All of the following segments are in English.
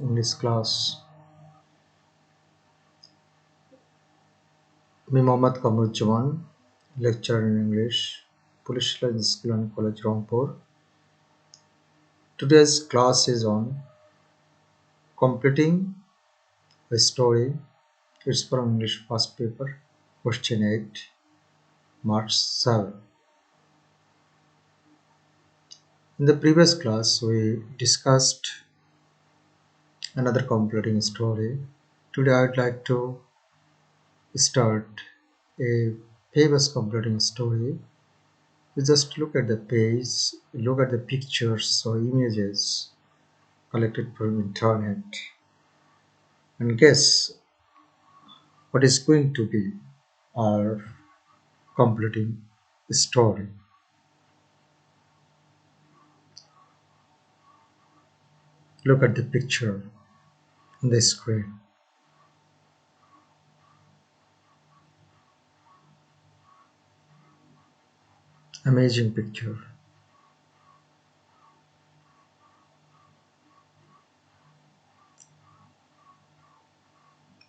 English class. আমি Mohammad Kamruzzaman, lecturer in English, Police Line School and College, Rangpur. Today's class is on completing a story. It's from English first paper, question 8, March 7. In the previous class, we discussed another completing story. Today, I'd like to start a famous completing story. You just look at the page, look at the pictures or images collected from internet and guess what is going to be our completing story. Look at the picture on the screen. Amazing picture.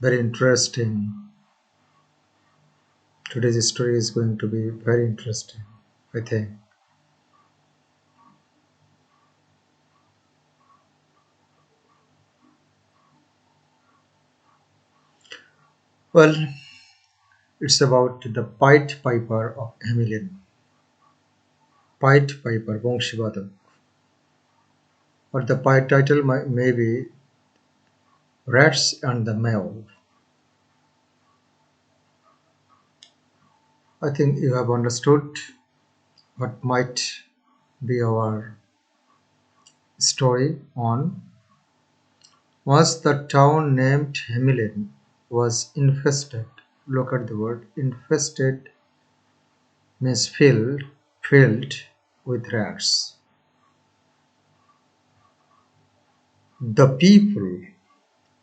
Very interesting. Today's story is going to be very interesting, I think. Well, it's about the Pied Piper of Hamelin. Pied Piper, Bongshibada. Or the title may be Rats and the Mail. I think you have understood what might be our story on. Once the town named Hamelin was infested. Look at the word infested means filled with rats. The people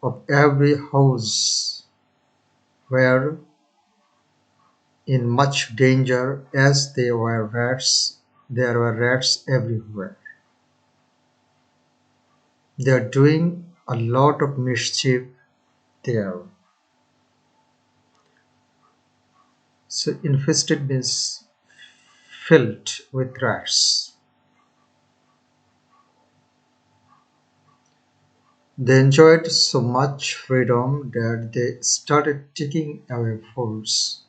of every house were in much danger as there were rats everywhere. They are doing a lot of mischief there. So infested means filled with rats. They enjoyed so much freedom that they started taking away foods,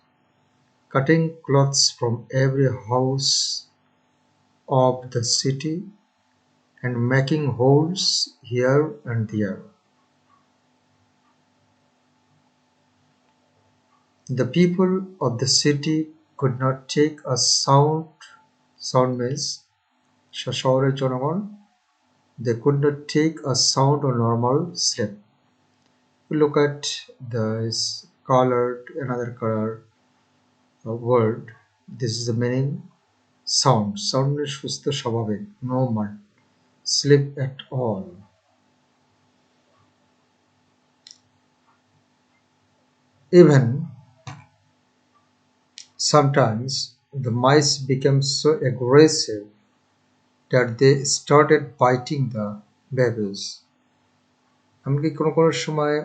cutting clothes from every house of the city and making holes here and there. The people of the city could not take a sound means শহরের জনগণ, they could not take a sound or normal sleep. Look at this colored, another color word. This is the meaning sound. Sound means সুস্থ স্বাভাবিক, normal, sleep at all. Even sometimes the mice became so aggressive that they started biting the babies. এমনকি কোনো সময়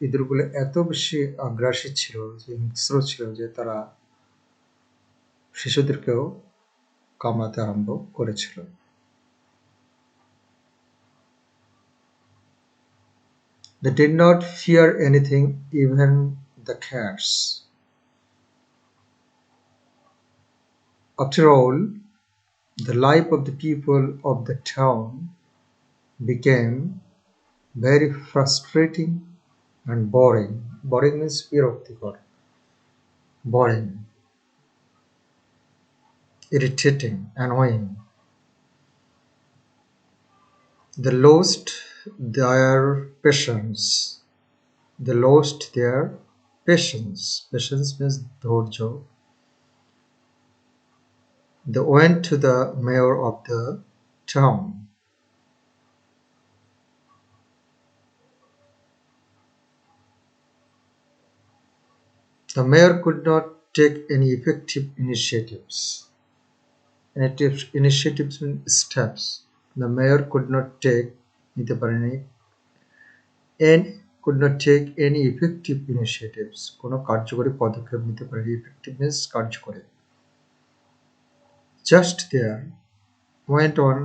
ইঁদুরগুলো এত বেশি আগ্রাসী ছিল, যে হিংস্র ছিল, যে তারা শিশুদেরকেও কামড়াতে আরম্ভ করেছিল। They did not fear anything, even the cats. After all, the life of the people of the town became very frustrating and boring. Boring means বিরক্তিকর, boring, irritating, annoying. They lost their patience. They lost their patience. Patience means ধৈর্য. They went to the mayor of the town. The mayor could not take any effective initiatives. Initiatives mean steps. The mayor could not take নিতে পারেনি and could not take any effective initiatives. কোনো কার্যকরী পদক্ষেপ নিতে পারেনি। Effective means কার্যকরী। Just there went on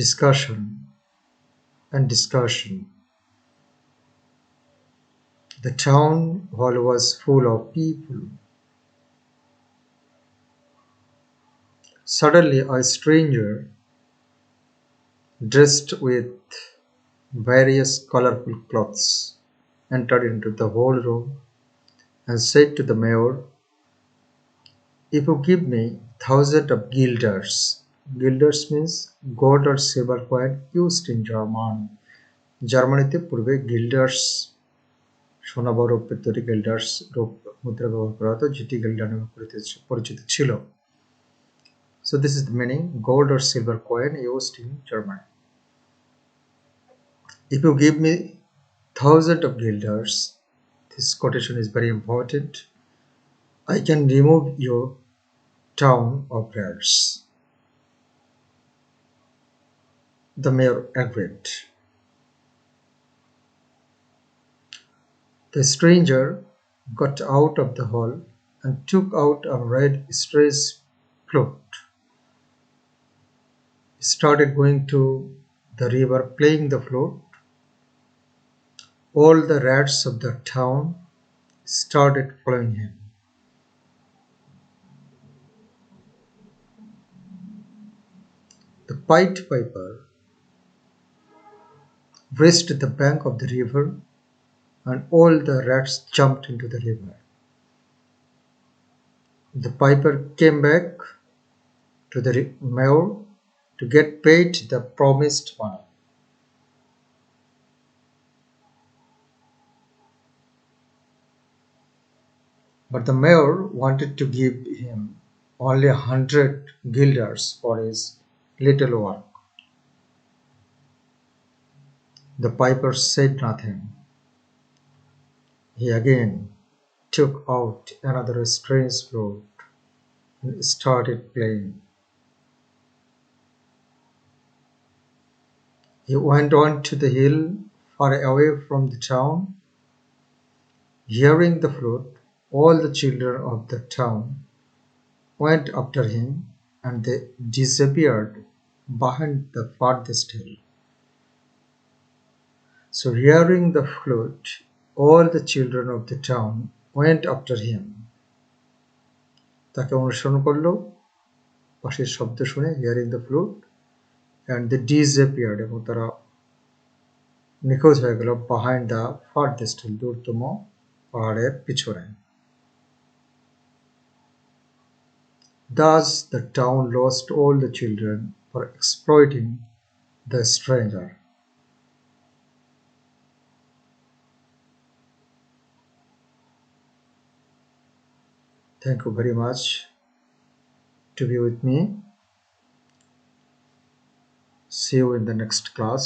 discussion and discussion. The town hall was full of people. Suddenly a stranger, dressed with various colorful clothes, entered into the whole room and said to the mayor, "If you give me thousands of guilders," guilders means gold or silver coin used in German. জার্মানিতে পূর্বে গিল্ডার্স সোনা বা রৌপ্যের তৈরি গিল্ডার্স মুদ্রা ব্যবহার করা হতো, যেটি গিল্ডার নামে পরিচিত ছিল। So this is the meaning, gold or silver coin used in Germany. If you give me thousands of guilders, this quotation is very important, I can remove your town of rats. The mayor agreed. The stranger got out of the hall and took out a red strass flute. He started going to the river playing the flute. All the rats of the town started following him. The Pied Piper reached the bank of the river, and all the rats jumped into the river. The piper came back to the mayor to get paid the promised money. But the mayor wanted to give him only 100 guilders for his little work. The piper said nothing. He again took out another strange flute and started playing. He went on to the hill far away from the town. Hearing the flute, all the children of the town went after him, and they disappeared behind the farthest hill. So hearing the flute, all the children of the town went after him. তাকে অনুসরণ করলো পাশের শব্দ শুনে, hearing the flute, and they disappeared, এবং তারা নিখোঁজ হয়ে গেল behind the farthest hill, দূরতম পাহাড়ের পিছনে। Thus the town lost all the children for exploiting the stranger. Thank you very much to be with me. See you in the next class.